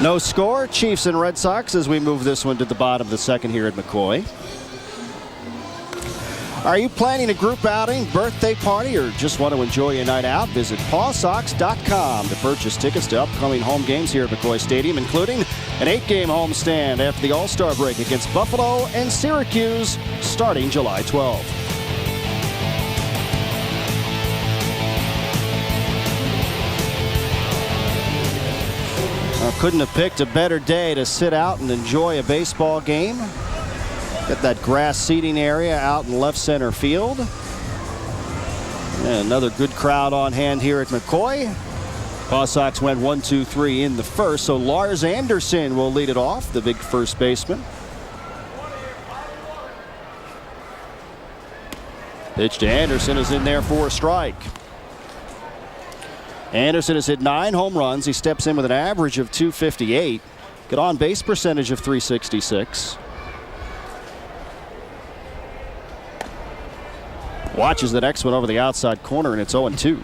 No score, Chiefs and Red Sox as we move this one to the bottom of the second here at McCoy. Are you planning a group outing, birthday party, or just want to enjoy a night out? Visit pawsox.com to purchase tickets to upcoming home games here at McCoy Stadium, including an 8-game homestand after the All-Star break against Buffalo and Syracuse starting July 12th. Couldn't have picked a better day to sit out and enjoy a baseball game. Got that grass seating area out in left center field. And another good crowd on hand here at McCoy. Paw Sox went 1-2-3 in the first, so Lars Anderson will lead it off, the big first baseman. Pitch to Anderson is in there for a strike. Anderson has hit 9 home runs. He steps in with an average of .258. Good on-base percentage of .366. Watches the next one over the outside corner, and it's 0-2.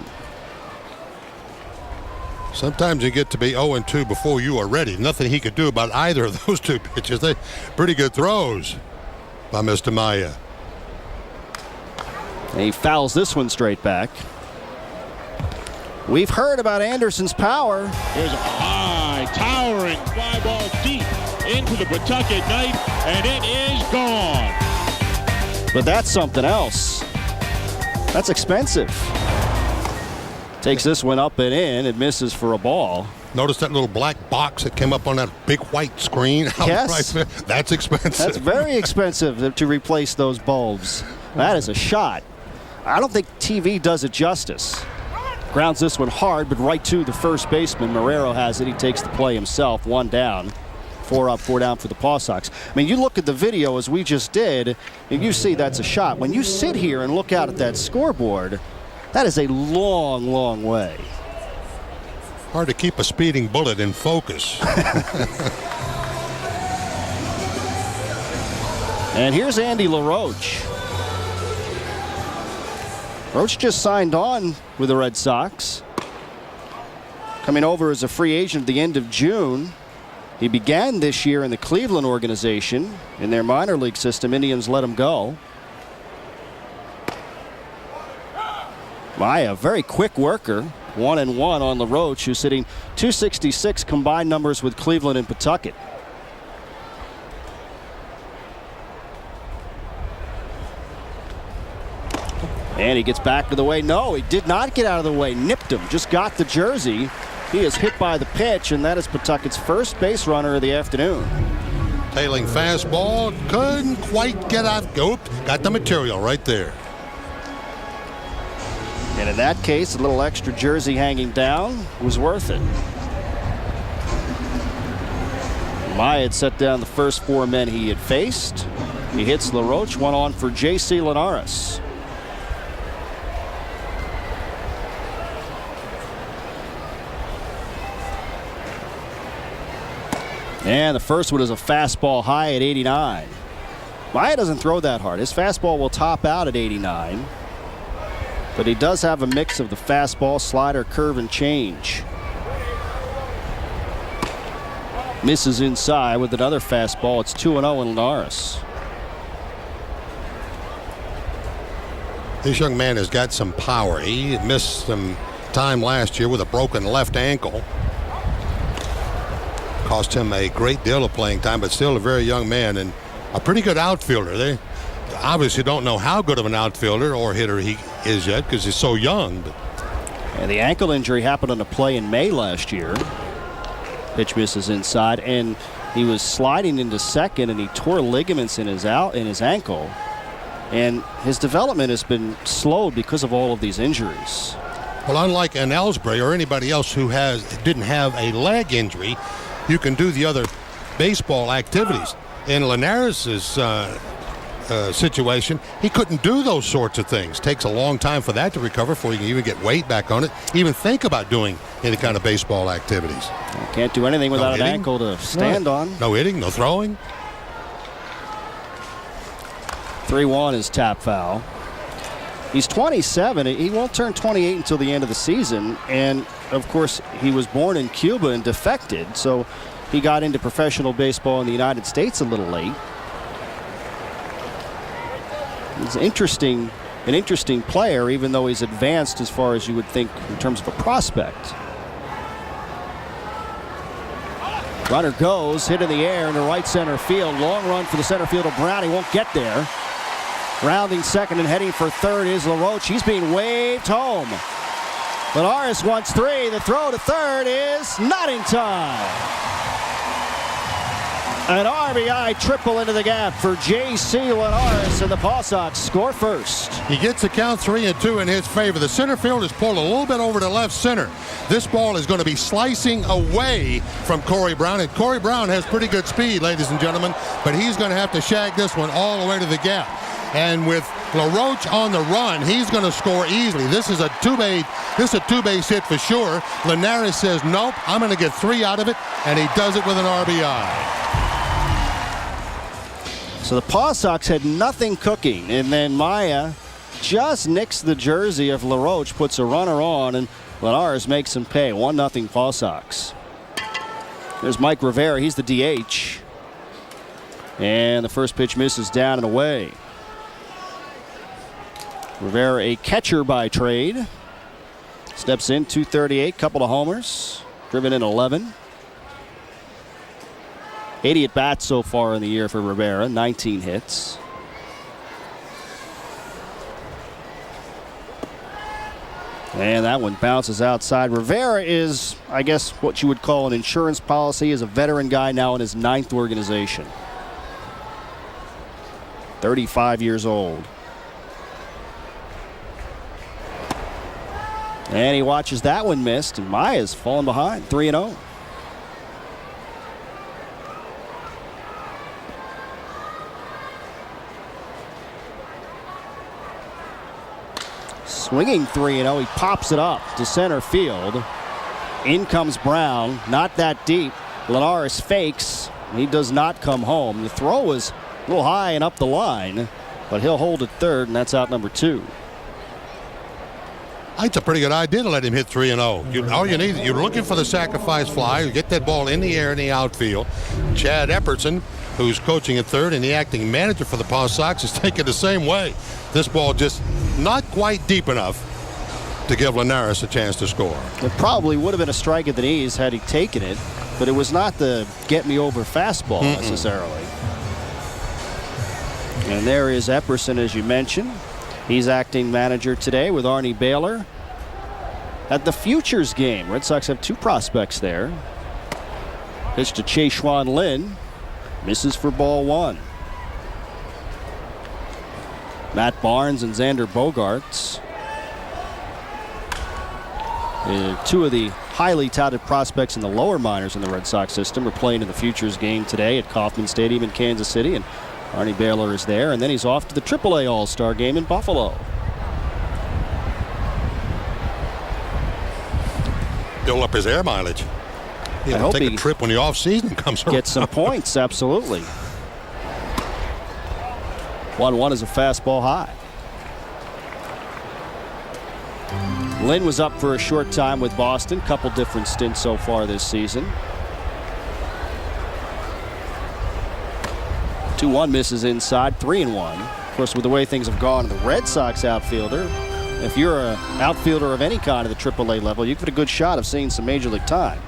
Sometimes you get to be 0-2 before you are ready. Nothing he could do about either of those two pitches. They pretty good throws by Mr. Maya. And he fouls this one straight back. We've heard about Anderson's power. There's a high, towering fly ball deep into the Pawtucket night, and it is gone. But that's something else. That's expensive. Takes this one up and in. It misses for a ball. Notice that little black box that came up on that big white screen? Yes. Right, that's expensive. That's very expensive to replace those bulbs. That is a shot. I don't think TV does it justice. Grounds this one hard, but right to the first baseman. Marrero has it. He takes the play himself. 1 down. 4 up, 4 down for the Paw Sox. I mean, you look at the video as we just did, and you see that's a shot. When you sit here and look out at that scoreboard, that is a long, long way. Hard to keep a speeding bullet in focus. And here's Andy LaRoche. Roach just signed on with the Red Sox. Coming over as a free agent at the end of June. He began this year in the Cleveland organization. In their minor league system, Indians let him go. Maya, very quick worker. 1-1 on LaRoche, who's hitting .266 combined numbers with Cleveland and Pawtucket. And he gets back to the way. No, he did not get out of the way. Nipped him. Just got the jersey. He is hit by the pitch, and that is Pawtucket's first base runner of the afternoon. Tailing fastball. Couldn't quite get out. Got the material right there. And in that case, a little extra jersey hanging down was worth it. Maya had set down the first 4 men he had faced. He hits LaRoche. 1 on for J.C. Linares. And the first one is a fastball high at 89. Maya doesn't throw that hard. His fastball will top out at 89. But he does have a mix of the fastball, slider, curve, and change. Misses inside with another fastball. It's 2-0 in Linares. This young man has got some power. He missed some time last year with a broken left ankle. Cost him a great deal of playing time, but still a very young man and a pretty good outfielder. They obviously don't know how good of an outfielder or hitter he is yet because he's so young. And the ankle injury happened on a play in May last year. Pitch misses inside, and he was sliding into second, and he tore ligaments in his ankle. And his development has been slowed because of all of these injuries. Well, unlike an Ellsbury or anybody else who didn't have a leg injury, you can do the other baseball activities. In Linares' situation, he couldn't do those sorts of things. Takes a long time for that to recover before you can even get weight back on it, even think about doing any kind of baseball activities. Can't do anything without an ankle to stand on. No hitting, no throwing. 3-1 is tap foul. He's 27. He won't turn 28 until the end of the season. And, of course, he was born in Cuba and defected. So he got into professional baseball in the United States a little late. He's an interesting player, even though he's advanced as far as you would think in terms of a prospect. Runner goes, hit in the air into right center field. Long run for the center fielder Brown. He won't get there. Rounding second and heading for third is LaRoche. He's being waved home. Linares wants 3. The throw to third is not in time. An RBI triple into the gap for J.C. Linares, and the Paw Sox score first. He gets the count 3-2 in his favor. The center field is pulled a little bit over to left center. This ball is going to be slicing away from Corey Brown, and Corey Brown has pretty good speed, ladies and gentlemen, but he's going to have to shag this one all the way to the gap. And with LaRoche on the run, he's going to score easily. This is a two-base hit for sure. Linares says, nope, I'm going to get 3 out of it, and he does it with an RBI. So the Paw Sox had nothing cooking, and then Maya just nicks the jersey of LaRoche, puts a runner on, and Linares makes him pay. 1-0 Paw Sox. There's Mike Rivera. He's the DH. And the first pitch misses down and away. Rivera, a catcher by trade. Steps in, 238, couple of homers. Driven in 11. 80 at-bats so far in the year for Rivera, 19 hits. And that one bounces outside. Rivera is, I guess, what you would call an insurance policy. Is a veteran guy now in his 9th organization. 35 years old. And he watches that one missed, and Maya's falling behind, 3-0. Swinging 3-0, he pops it up to center field. In comes Brown, not that deep. Linares fakes, and he does not come home. The throw was a little high and up the line, but he'll hold it third, and that's out number 2. It's a pretty good idea to let him hit 3-0. All you need, you're looking for the sacrifice fly. You get that ball in the air in the outfield. Chad Epperson, who's coaching at third and the acting manager for the Paw Sox, is taking the same way. This ball just not quite deep enough to give Linares a chance to score. It probably would have been a strike at the knees had he taken it, but it was not the get-me-over fastball necessarily. And there is Epperson, as you mentioned. He's acting manager today with Arnie Baylor. At the Futures game, Red Sox have 2 prospects there. Pitch to Chashuan Lin. Misses for ball 1. Matt Barnes and Xander Bogaerts. 2 of the highly touted prospects in the lower minors in the Red Sox system are playing in the Futures game today at Kauffman Stadium in Kansas City, and Arnie Baylor is there, and then he's off to the AAA All-Star game in Buffalo. Build up his air mileage. He'll take a trip when the off-season comes around. Get some points, absolutely. 1-1 is a fastball high. Lynn was up for a short time with Boston. Couple different stints so far this season. 2-1 misses inside, 3-1. Of course, with the way things have gone, the Red Sox outfielder, if you're an outfielder of any kind at the AAA level, you've got a good shot of seeing some Major League time.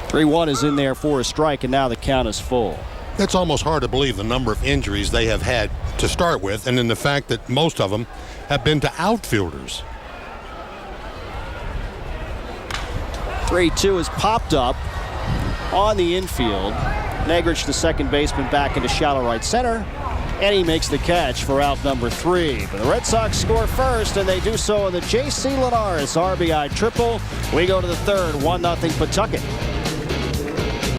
.3-1 is in there for a strike, and now the count is full. It's almost hard to believe the number of injuries they have had to start with, and then the fact that most of them have been to outfielders. 3-2 is popped up on the infield. Negrich, the second baseman, back into shallow right center, and he makes the catch for out number 3. But the Red Sox score first, and they do so in the J.C. Linares RBI triple. We go to the third, 1-0 Pawtucket.